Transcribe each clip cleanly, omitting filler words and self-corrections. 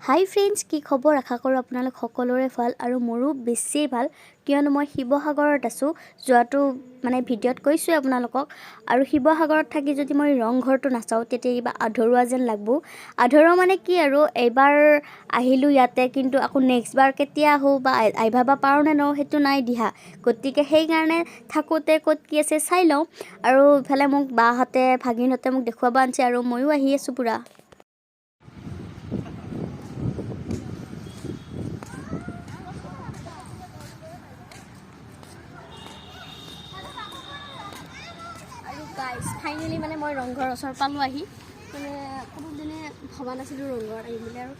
হাই friends, কি খবৰ? আশা কৰোঁ আপোনালোক সকলোৰে ভাল আৰু মোৰো বেছি ভাল, কিয়নো মই শিৱসাগৰত আছোঁ। যোৱাটো ভিডিঅ'ত কৈছোঁ আপোনালোকক। আৰু শিৱসাগৰত থাকি যদি মই ৰংঘৰটো নাচাওঁ তেতিয়া কিবা আধৰুৱা যেন লাগব। আধৰুৱা মানে কি আৰু, এইবাৰ আহিলোঁ ইয়াতে, কিন্তু আকৌ নেক্সট বাৰ কেতিয়া আহোঁ বা আহিবা বা পাৰোঁ নে নহওঁ সেইটো নাই দিহা। গতিকে সেইকাৰণে থাকোঁতে ক'ত কি আছে চাই লওঁ। আৰু ইফালে মোক বাহঁতে ভাগিনহঁতে মোক দেখুৱাব আনিছে আৰু ময়ো আহি আছোঁ পূৰা। ফাইনেলি মই ৰংঘৰ ওচৰ পালোঁ আহি। কোনোদিনে ভবা নাছিলোঁ ৰংঘৰত আহিম বুলি। আৰু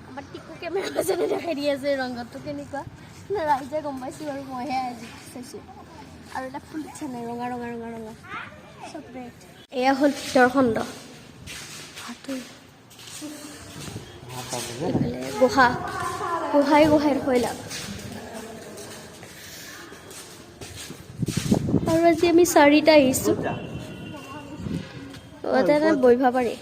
আমাৰ টিকু কেমেৰা পাৰ্চনে দেখাই দি আছে ৰংঘৰটো কেনেকুৱা। ৰাইজে গম পাইছোঁ আৰু মইহে আজি চাইছোঁ। আৰু এটা ফুল ইচ্ছা নাই, ৰঙা ৰঙা ৰঙা ৰঙা চব ৰেড। এয়া হ'ল ভিতৰ খণ্ড। গুহা গোহাঁই শৈলা। আৰু আজি আমি 4টা আহিছোঁ। বহিব পাৰি।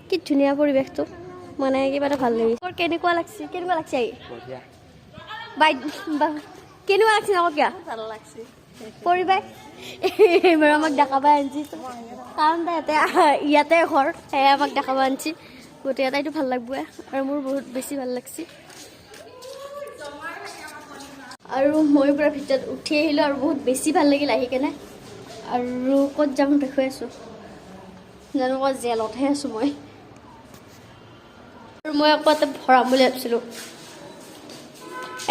কি ধুনীয়া পৰিৱেশটো, কিবা এটা ভাল লাগিছে। কেনেকুৱা লাগছে আহি বাই কেনেকুৱা লাগছে আকৌ কিয় ভাল লাগছে পৰিবাই এইবাৰ আমাক দেখাব আনিছি, কাৰণ ইয়াতে ঘৰ সেয়ে আমাক দেখাব আনিছি। গতিকে তাইতো ভাল লাগব আৰু মোৰ বহুত বেছি ভাল লাগছে। আৰু মই পূৰা ভিতৰত উঠি আহিলোঁ আৰু বহুত বেছি ভাল লাগিল আহি কেনে। আৰু ক'ত যাম দেখুৱাই আছোঁ, জানো ক'ত জেলতহে আছোঁ মই। আৰু মই আকৌ এটা ভৰাম বুলি ভাবিছিলোঁ,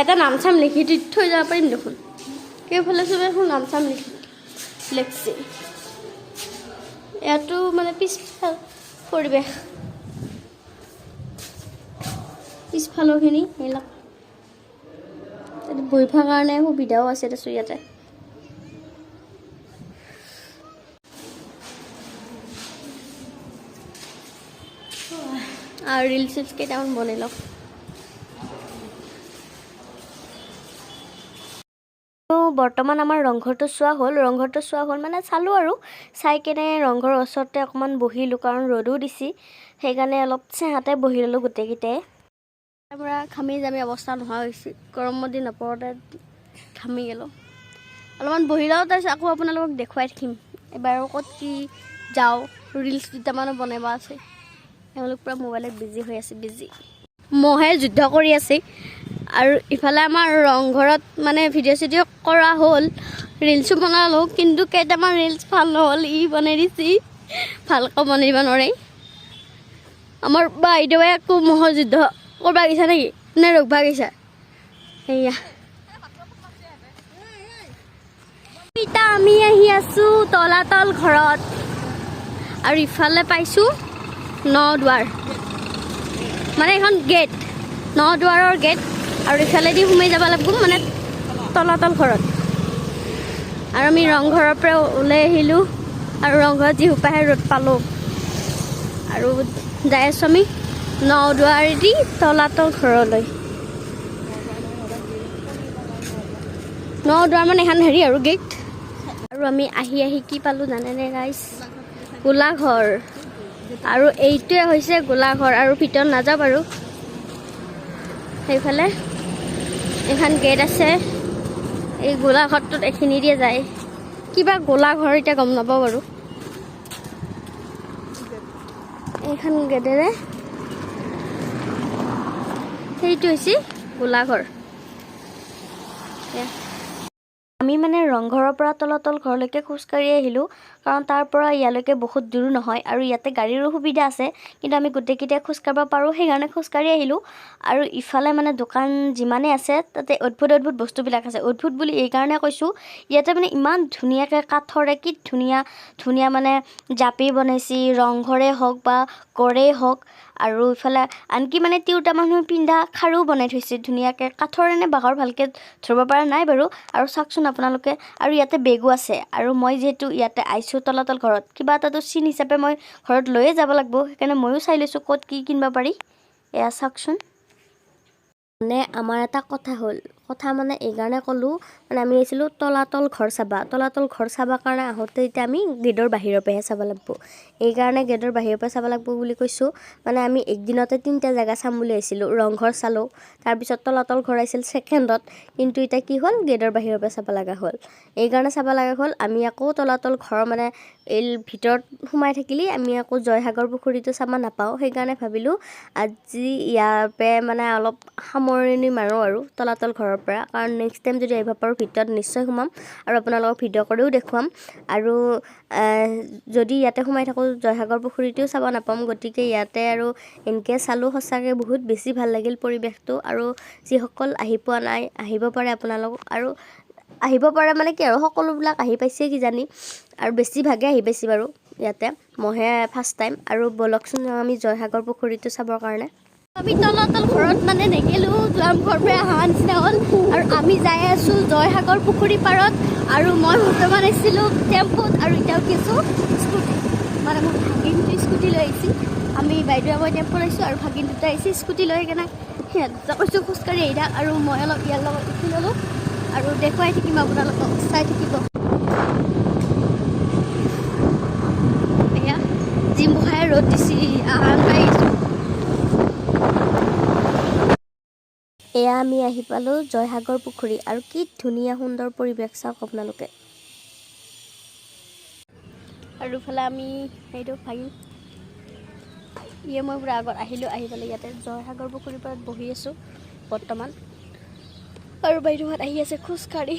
এটা নাম চাম লিখি থৈ যাব পাৰিম দেখোন। কেইফালে চবে এখন নাম চাম লিখছে। ইয়াতো পিছফাল পৰিৱেশ, পিছফালৰখিনি এইবিলাক বহিবৰ কাৰণে সুবিধাও আছে দেচোন ইয়াতে। আৰু ৰিলচ কেইটামান বনাই লওঁ। বৰ্তমান আমাৰ ৰংঘৰটো চোৱা হ'ল। চালোঁ আৰু চাই কেনে ৰংঘৰৰ ওচৰতে অকণমান বহিলোঁ, কাৰণ ৰ'দো দিছি। সেইকাৰণে অলপ চেহাতে বহি ল'লোঁ গোটেইকেইটাই। তাৰ পৰা ঘামি জামি অৱস্থা নোহোৱা হৈছে। গৰমৰ দিন নপৰোঁতে ঘামি গ'লোঁ। অলপমান বহি লওঁ, তাৰপিছত আকৌ আপোনালোকক দেখুৱাই থাকিম এবাৰ ক'ত কি যাওঁ। ৰিলচ দুটামানো বনাব আছে। তেওঁলোক পূৰা মোবাইলত বিজি হৈ আছে, মহে যুদ্ধ কৰি আছে। আৰু ইফালে আমাৰ ৰংঘৰত ভিডিঅ' চিডিঅ' কৰা হ'ল, ৰিলচো বনালোঁ, কিন্তু কেইটামান ৰিলচ ভাল নহ'ল। বনাই দিছি, ভালকৈ বনাব নোৱাৰে। আমাৰ বাইদেৱে আকৌ মহৰ যুদ্ধ কৰিব গৈছা নেকি নে ৰখবা গৈছা? সেয়া এতিয়া আমি আহি আছোঁ তলাতল ঘৰত। আৰু ইফালে পাইছোঁ ন-দুৱাৰ, এখন গেট, ন-দুৱাৰৰ গেট। আৰু ইফালেদি সোমাই যাব লাগিব তলাতল ঘৰত। আৰু আমি ৰংঘৰৰ পৰা ওলাই আহিলোঁ, আৰু ৰংঘৰত যি সোপাহে ৰ'দ পালোঁ। আৰু যাই আছোঁ আমি ন-দুৱাৰেদি তলাতল ঘৰলৈ। ন-দুৱাৰ এখন হেৰি আৰু গেট। আৰু আমি আহি কি পালোঁ জানেনে গাইজ? গোলাঘৰ। আৰু এইটোৱে হৈছে গোলাঘৰ। আৰু ভিতৰত নাযাওঁ বাৰু, সেইফালে এখন গেট আছে। এই গোলাঘৰটোত এইখিনি দিয়ে যায়। কিবা গোলাঘৰ এতিয়া গম নাপাওঁ বাৰু। এইখন গেটেৰে সেইটো হৈছে গোলাঘৰ। আমি ৰংঘৰৰ পৰা তলাতল ঘৰলৈকে খোজকাঢ়ি আহিলোঁ, কাৰণ তাৰ পৰা ইয়ালৈকে বহুত দূৰ নহয়। আৰু ইয়াতে গাড়ীৰো সুবিধা আছে, কিন্তু আমি গোটেইকেইটাই খোজকাঢ়িব পাৰোঁ, সেইকাৰণে খোজকাঢ়ি আহিলোঁ। আৰু ইফালে দোকান যিমানেই আছে, তাতে অদ্ভুত বস্তুবিলাক আছে। অদ্ভুত বুলি এইকাৰণে কৈছোঁ, ইয়াতে ইমান ধুনীয়াকৈ কাঠৰে কি ধুনীয়া জাপি বনাইছে, ৰংঘৰে হওক বা গড়েই হওক। আৰু ইফালে আনকি তিৰোতা মানুহে পিন্ধা খাৰু বনাই থৈছে ধুনীয়াকৈ, কাঠৰে নে বাঁহৰ ভালকৈ ধৰিব পৰা নাই বাৰু। আৰু চাওকচোন আপোনালোকে, আৰু ইয়াতে বেগো আছে। আৰু মই যিহেতু ইয়াতে আহিছোঁ তলাতল ঘৰত, কিবা এটাতো চিন হিচাপে মই ঘৰত লৈয়ে যাব লাগিব। সেইকাৰণে ময়ো চাই লৈছোঁ ক'ত কি কিনিব পাৰি। এয়া চাওকচোন। আমাৰ এটা কথা হ'ল, কথা মানে এইকাৰণে ক'লোঁ মানে আমি আহিছিলোঁ তলাতল ঘৰ চাবা। তলাতল ঘৰ চাবৰ কাৰণে আহোঁতে এতিয়া আমি গেটৰ বাহিৰৰ পৰাহে চাব লাগিব। এইকাৰণে গেটৰ বাহিৰৰ পৰা চাব লাগিব বুলি কৈছোঁ। মানে আমি একদিনতে 3টা জেগা চাম বুলি আহিছিলোঁ। ৰংঘৰ চালোঁ, তাৰপিছত তলাতল ঘৰ আহিছিল ছেকেণ্ডত, কিন্তু এতিয়া কি হ'ল গেটৰ বাহিৰৰ পৰা চাব লগা হ'ল। এইকাৰণে চাব লগা হ'ল আমি আকৌ তলাতল ঘৰ মানে এই ভিতৰত সোমাই থাকিলে আমি আকৌ জয়সাগৰ পুখুৰীটো চাব নাপাওঁ। সেইকাৰণে ভাবিলোঁ আজি ইয়াৰ পৰা মানে অলপ সামৰণি মাৰোঁ আৰু তলাতল ঘৰৰ পৰা, কাৰণ নেক্সট টাইম যদি আহিব পাৰোঁ ভিতৰত নিশ্চয় সোমাম আৰু আপোনালোকক ভিডিঅ' কৰিও দেখুৱাম। আৰু যদি ইয়াতে সোমাই থাকোঁ জয়সাগৰ পুখুৰীটোও চাব নাপাম, গতিকে ইয়াতে আৰু এনেকৈ চালোঁ। সঁচাকৈ বহুত বেছি ভাল লাগিল পৰিৱেশটো। আৰু যিসকল আহি পোৱা নাই আহিব পাৰে আপোনালোক, আৰু আহিব পাৰে মানে কি আৰু সকলোবিলাক আহি পাইছে কিজানি, আৰু বেছিভাগে আহি পাইছে বাৰু ইয়াতে। মইহে ফাৰ্ষ্ট টাইম। আৰু ব'লকচোন আমি জয়সাগৰ পুখুৰীটো চাবৰ কাৰণে। আমি তলাতল ঘৰত মানে নেগেলোঁ, যোৱাম ঘৰৰ পৰা অহা নিচিনা হ'ল। আৰু আমি যাই আছোঁ জয়সাগৰ পুখুৰী পাৰত। আৰু মই বৰ্তমান আহিছিলোঁ টেম্পুত, আৰু এতিয়া উঠিছোঁ স্কুটি। মানে মোৰ ভাগিনটো স্কুটি লৈ আহিছে। আমি বাইদেউ মই টেম্পুত আহিছোঁ আৰু ভাগিন দুটা আহিছে স্কুটি লৈ কেনে। সিহঁত দুটা কৈছোঁ খোজকাঢ়ি আহি থাক, আৰু মই অলপ ইয়াৰ লগত উঠি ল'লোঁ আৰু দেখুৱাই থাকিম আপোনালোকক, চাই থাকিব। এয়া জিমখাই ৰ'দ দিছে, আহাৰ পাইছোঁ। এয়া আমি আহি পালোঁ জয়সাগৰ পুখুৰী, আৰু কি ধুনীয়া সুন্দৰ পৰিৱেশ চাওক আপোনালোকে। আৰু ইফালে আমি সেইটো ভাগিন মই পুৰা আগত আহিলোঁ, আহি পেলাই ইয়াতে জয়সাগৰ পুখুৰীৰ পাৰত বহি আছোঁ বৰ্তমান। আৰু বাইদেউহঁত আহি আছে খোজকাঢ়ি।